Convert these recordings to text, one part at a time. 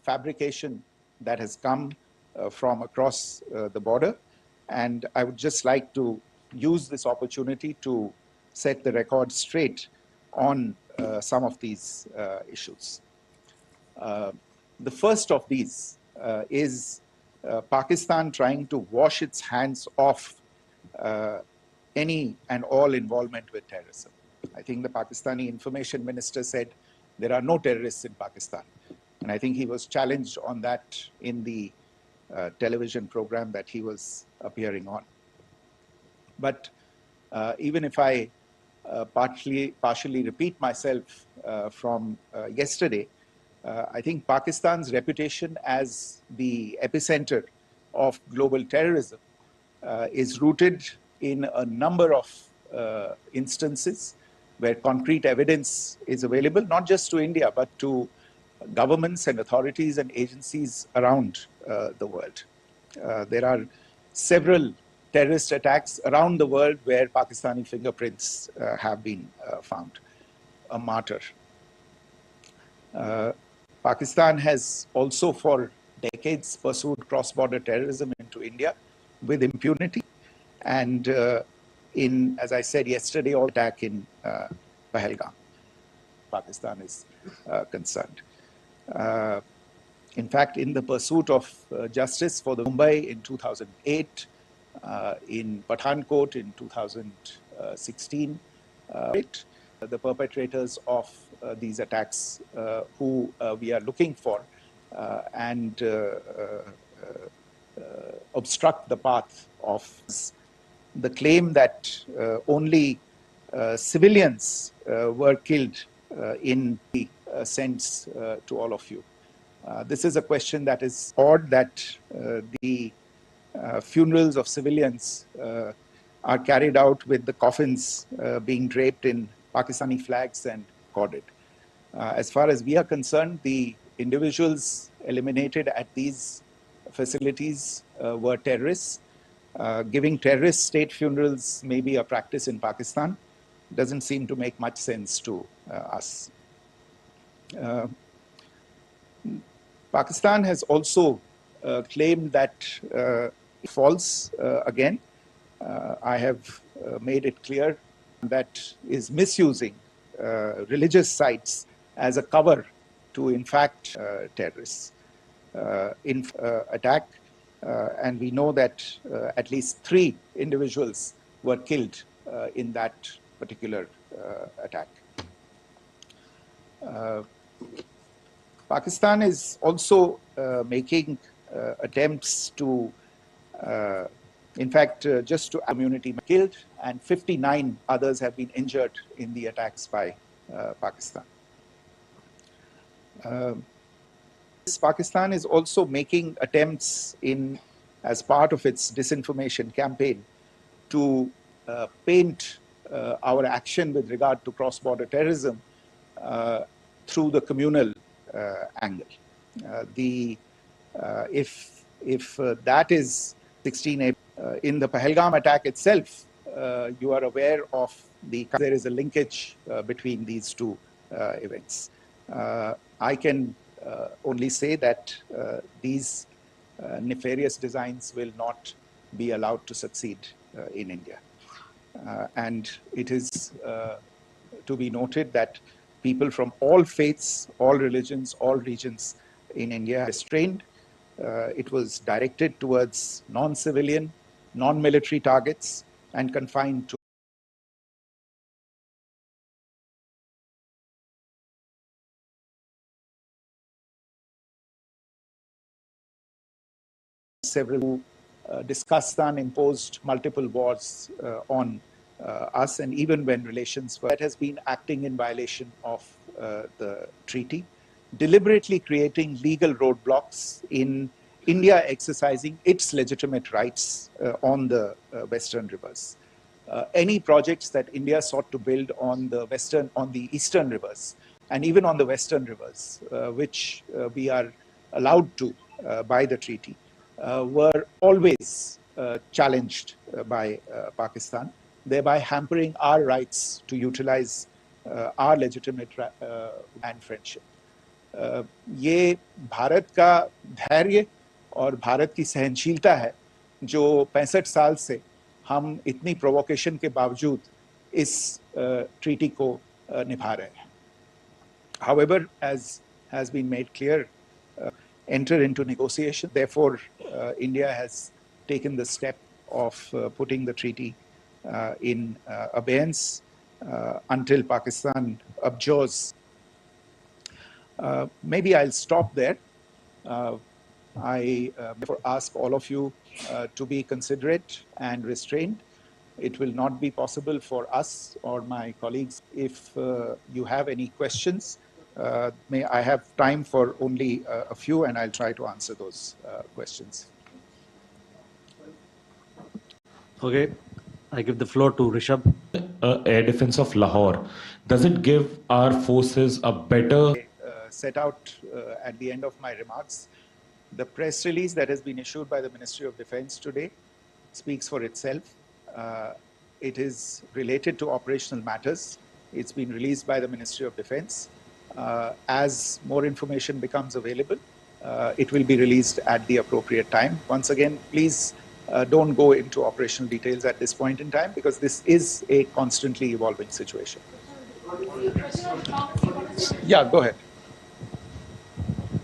fabrication that has come from across the border. And I would just like to use this opportunity to set the record straight on some of these issues. The first of these is Pakistan trying to wash its hands off any and all involvement with terrorism. I think the Pakistani information minister said there are no terrorists in Pakistan. And I think he was challenged on that in the television program that he was appearing on. But even if I partially repeat myself from yesterday, I think Pakistan's reputation as the epicenter of global terrorism is rooted in a number of instances where concrete evidence is available, not just to India, but to governments and authorities and agencies around the world. There are several terrorist attacks around the world where Pakistani fingerprints have been found. A martyr. Pakistan has also for decades pursued cross-border terrorism into India with impunity. And as I said yesterday, all attack in Pahalgam, Pakistan is concerned. In fact, in the pursuit of justice for the Mumbai in 2008, in Pathankot in 2016, the perpetrators of these attacks who we are looking for and obstruct the path of the claim that only civilians were killed in the sense to all of you. This is a question that is odd, that the funerals of civilians are carried out with the coffins being draped in Pakistani flags and corded. As far as we are concerned, the individuals eliminated at these facilities were terrorists. Giving terrorist state funerals may be a practice in Pakistan. Doesn't seem to make much sense to us. Pakistan has also claimed that false again. I have made it clear that is misusing religious sites as a cover to, in fact, terrorists attack. And we know that at least 3 individuals were killed in that particular attack. Pakistan is also making attempts to, in fact, just to community killed, and 59 others have been injured in the attacks by Pakistan. Pakistan is also making attempts as part of its disinformation campaign to paint our action with regard to cross-border terrorism through the communal angle. If that is 16 April, in the Pahalgam attack itself, you are aware of there is a linkage between these two events. I can only say that these nefarious designs will not be allowed to succeed in India. And it is to be noted that people from all faiths, all religions, all regions in India are restrained. It was directed towards non-civilian, non-military targets and confined to several discussed and imposed multiple wars on us, and even when relations were, that has been acting in violation of the treaty, deliberately creating legal roadblocks in India exercising its legitimate rights on the Western rivers. Any projects that India sought to build on the Eastern rivers, and even on the Western rivers, which we are allowed to by the treaty, were always challenged by Pakistan, thereby hampering our rights to utilize our legitimate and friendship. ये भारत का धैर्य और भारत की सहनशीलता है जो 65 साल से हम इतनी प्रोवोकेशन के बावजूद इस ट्रीटी को निभा रहे हैं. However, as has been made clear, enter into negotiation. Therefore, India has taken the step of putting the treaty in abeyance until Pakistan abjures. Maybe I'll stop there. I therefore ask all of you to be considerate and restrained. It will not be possible for us or my colleagues. If you have any questions, may I have time for only a few, and I'll try to answer those questions. Okay, I give the floor to Rishabh. Air defense of Lahore, does it give our forces a better... Set out at the end of my remarks. The press release that has been issued by the Ministry of Defense today speaks for itself. It is related to operational matters. It's been released by the Ministry of Defense. As more information becomes available, it will be released at the appropriate time. Once again, please don't go into operational details at this point in time because this is a constantly evolving situation. Yeah, go ahead.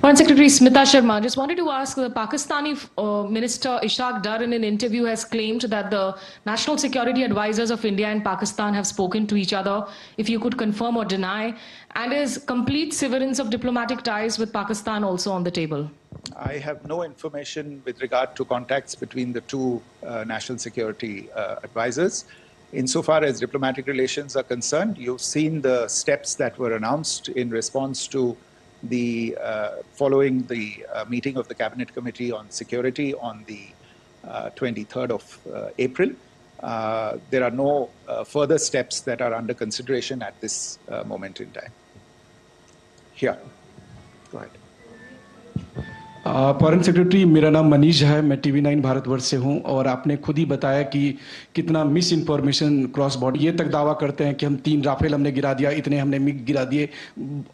Foreign Secretary Smita Sharma, just wanted to ask, the Pakistani Minister Ishaq Dar in an interview has claimed that the national security advisors of India and Pakistan have spoken to each other, if you could confirm or deny, and is complete severance of diplomatic ties with Pakistan also on the table? I have no information with regard to contacts between the two national security advisors. Insofar as diplomatic relations are concerned, you've seen the steps that were announced in response to the following the meeting of the Cabinet Committee on Security on the 23rd of April. There are no further steps that are under consideration at this moment in time. Here, go ahead. Foreign secretary, मेरा नाम मनीष है, मैं TV9 Bharatvarsh से हूं और आपने खुद ही बताया कि कितना मिस इन्फॉर्मेशन क्रॉस बॉर्डर, ये तक दावा करते हैं कि हम 3 राफेल हमने गिरा दिया, इतने हमने मिग गिरा दिए,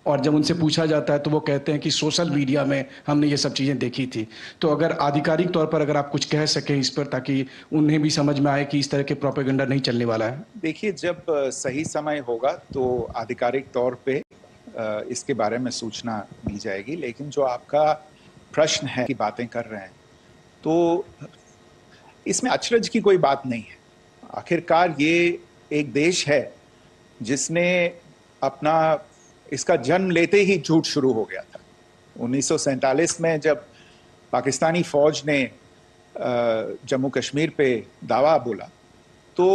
और जब उनसे पूछा जाता है तो वो कहते हैं कि सोशल मीडिया में हमने ये सब चीज़ें देखी थी. तो अगर आधिकारिक तौर पर अगर आप कुछ कह सकें इस पर, ताकि उन्हें भी समझ में आए कि इस तरह के प्रोपेगेंडा नहीं चलने वाला है. देखिए, जब सही समय होगा तो आधिकारिक तौर पे इसके बारे में सूचना दी जाएगी, लेकिन जो आपका प्रश्न है कि बातें कर रहे हैं, तो इसमें अचरज की कोई बात नहीं है. आखिरकार ये एक देश है जिसने अपना इसका जन्म लेते ही झूठ शुरू हो गया था. 1947 में जब पाकिस्तानी फौज ने जम्मू कश्मीर पे दावा बोला तो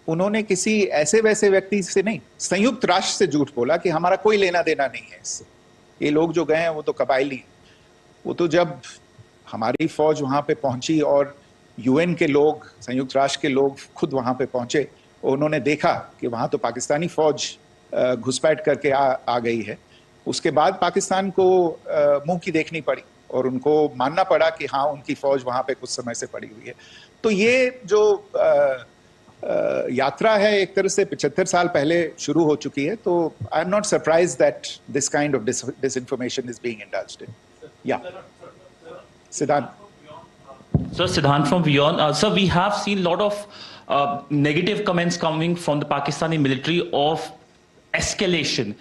उन्होंने किसी ऐसे वैसे व्यक्ति से नहीं, संयुक्त राष्ट्र से झूठ बोला कि हमारा कोई लेना देना नहीं है इससे. ये लोग जो गए हैं वो तो कबायली हैं. वो तो जब हमारी फौज वहां पे पहुंची और यूएन के लोग, संयुक्त राष्ट्र के लोग खुद वहां पे पहुंचे, उन्होंने देखा कि वहां तो पाकिस्तानी फौज घुसपैठ करके आ गई है, उसके बाद पाकिस्तान को मुंह की देखनी पड़ी और उनको मानना पड़ा कि हाँ, उनकी फौज वहां पे कुछ समय से पड़ी हुई है. तो ये जो यात्रा है एक तरह से 75 साल पहले शुरू हो चुकी है. तो I am not surprise that this kind of disinformation is being indulged in. Yeah. Siddhant. Sir, Siddhant from Beyond. Sir, we have seen a lot of negative comments coming from the Pakistani military of escalation.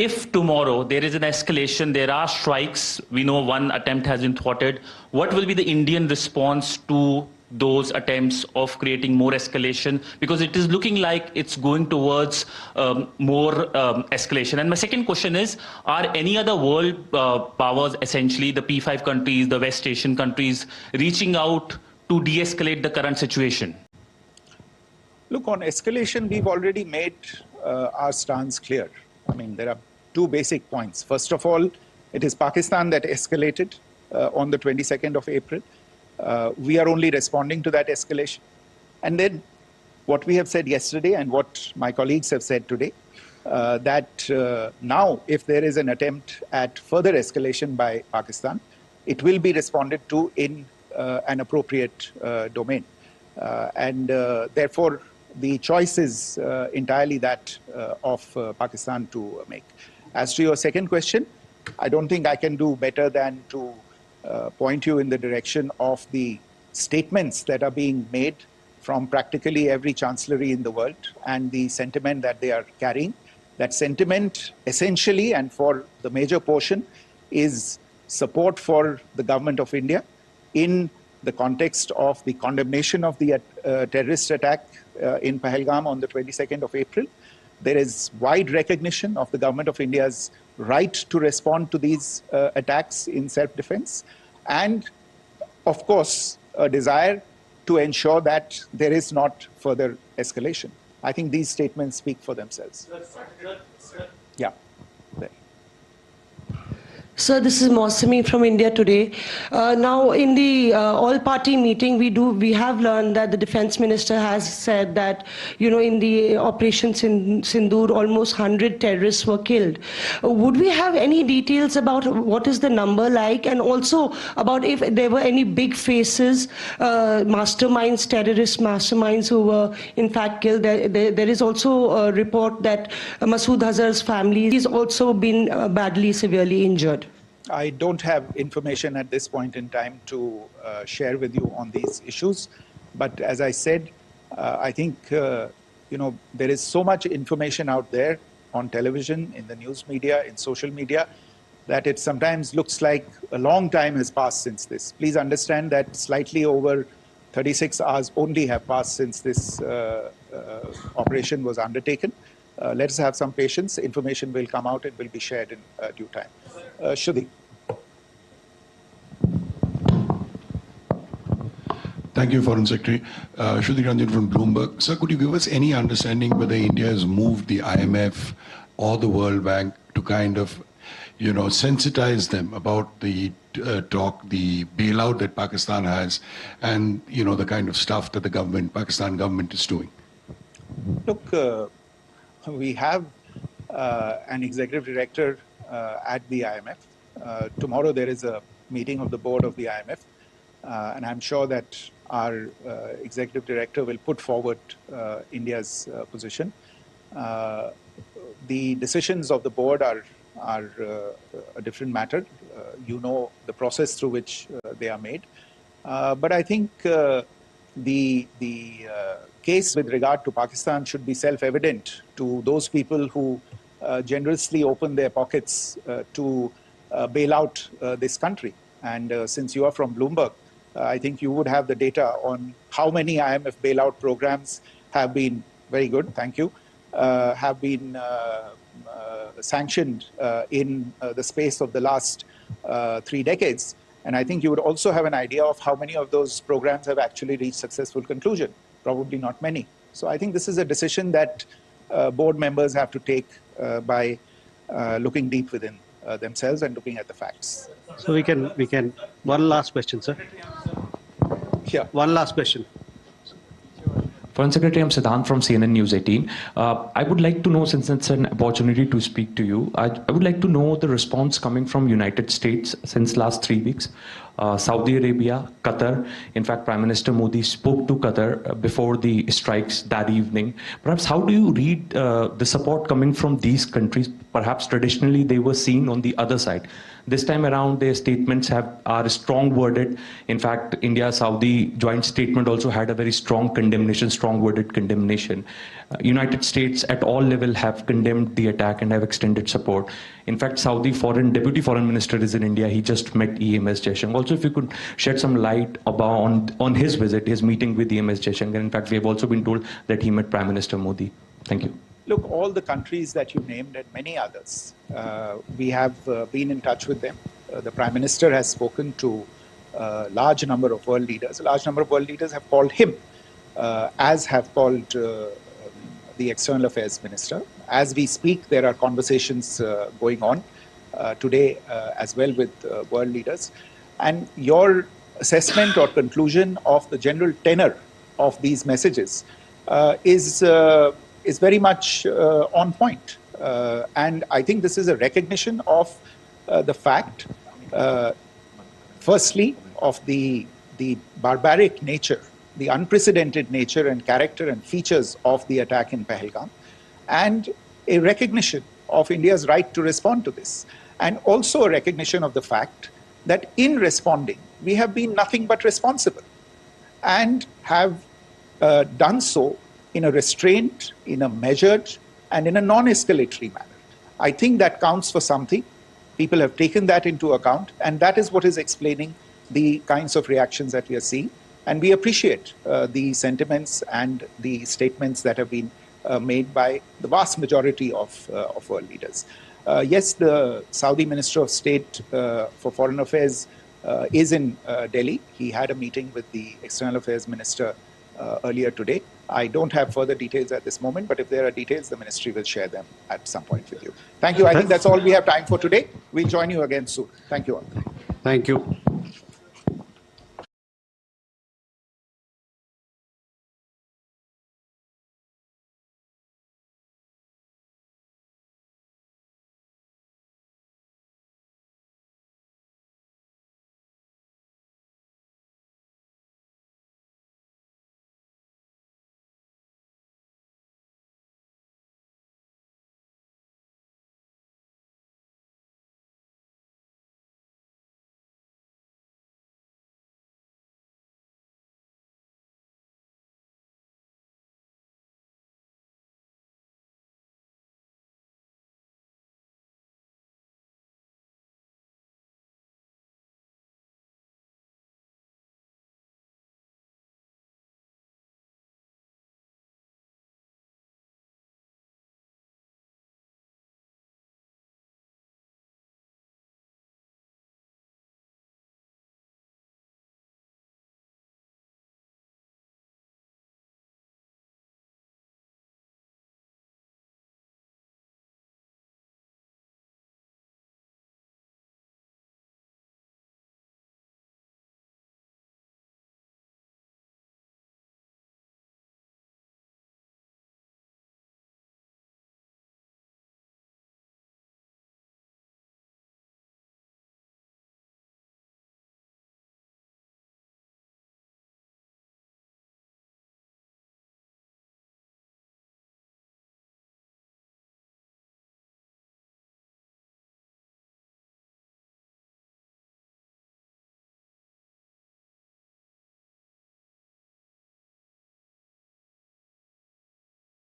If tomorrow there is an escalation, there are strikes, we know one attempt has been thwarted, what will be the Indian response to those attempts of creating more escalation? Because it is looking like it's going towards more escalation. And my second question is, are any other world powers, essentially the P5 countries, the West Asian countries, reaching out to de-escalate the current situation? Look, on escalation, we've already made our stance clear. I mean, there are two basic points. First of all, it is Pakistan that escalated on the 22nd of April. We are only responding to that escalation. And then what we have said yesterday and what my colleagues have said today, that now if there is an attempt at further escalation by Pakistan, it will be responded to in an appropriate domain. And therefore, the choice is entirely that of Pakistan to make. As to your second question, I don't think I can do better than to point you in the direction of the statements that are being made from practically every chancellery in the world and the sentiment that they are carrying. That sentiment essentially and for the major portion is support for the government of India in the context of the condemnation of the terrorist attack in Pahalgam on the 22nd of April. There is wide recognition of the government of India's right to respond to these attacks in self-defense, and of course, a desire to ensure that there is not further escalation. I think these statements speak for themselves. Yeah. There. Sir, this is Mausami from India Today. Now, in the all-party meeting, we have learned that the defense minister has said that, in the operations in Sindoor, almost 100 terrorists were killed. Would we have any details about what is the number like, and also about if there were any big faces, masterminds, terrorist masterminds who were in fact killed? There is also a report that Masood Azhar's family has also been badly, severely injured. I don't have information at this point in time to share with you on these issues. But as I said, I think, there is so much information out there on television, in the news media, in social media, that it sometimes looks like a long time has passed since this. Please understand that slightly over 36 hours only have passed since this operation was undertaken. Let us have some patience. Information will come out. It will be shared in due time. Shruti. Thank you, Foreign Secretary. Shruti Ranjan from Bloomberg. Sir, could you give us any understanding whether India has moved the IMF or the World Bank to kind of, sensitize them about the the bailout that Pakistan has and, the kind of stuff that the Pakistan government is doing? Look, we have an executive director at the IMF. Tomorrow there is a meeting of the board of the IMF, and I'm sure that our executive director will put forward India's position. The decisions of the board are a different matter. You know the process through which they are made. But I think the case with regard to Pakistan should be self-evident to those people who generously open their pockets to bail out this country. And since you are from Bloomberg, I think you would have the data on how many IMF bailout programs have been, very good, thank you, have been sanctioned in the space of the last 3 decades. And I think you would also have an idea of how many of those programs have actually reached successful conclusion. Probably not many. So I think this is a decision that board members have to take by looking deep within themselves and looking at the facts. So we can, one last question, sir. Yeah. One last question. Foreign Secretary, I'm Siddhant from CNN News 18. I would like to know, since it's an opportunity to speak to you, I would like to know the response coming from United States since last 3 weeks. Saudi Arabia, Qatar. In fact, Prime Minister Modi spoke to Qatar before the strikes that evening. Perhaps how do you read the support coming from these countries? Perhaps traditionally they were seen on the other side. This time around, their statements are strong-worded. In fact, India-Saudi joint statement also had a very strong condemnation, strong-worded condemnation. United States at all level have condemned the attack and have extended support. In fact, Saudi Deputy Foreign Minister is in India. He just met EMS Jaishankar. Also, if you could shed some light on his visit, his meeting with EMS Jaishankar. In fact, we have also been told that he met Prime Minister Modi. Thank you. Look, all the countries that you named and many others, we have been in touch with them. The Prime Minister has spoken to a large number of world leaders. A large number of world leaders have called him, as have called the External Affairs Minister. As we speak, there are conversations going on today as well with world leaders. And your assessment or conclusion of the general tenor of these messages is very much on point. And I think this is a recognition of the fact, firstly, of the barbaric nature, the unprecedented nature and character and features of the attack in Pahalgam, and a recognition of India's right to respond to this. and also a recognition of the fact that in responding, we have been nothing but responsible and have done so in a restrained, in a measured, and in a non-escalatory manner. I think that counts for something. People have taken that into account, and that is what is explaining the kinds of reactions that we are seeing. And we appreciate the sentiments and the statements that have been made by the vast majority of world leaders. Yes, the Saudi Minister of State for Foreign Affairs is in Delhi. He had a meeting with the External Affairs Minister earlier today. I don't have further details at this moment, but if there are details, the ministry will share them at some point with you. Thank you. I think that's all we have time for today. We'll join you again soon. Thank you all. Thank you.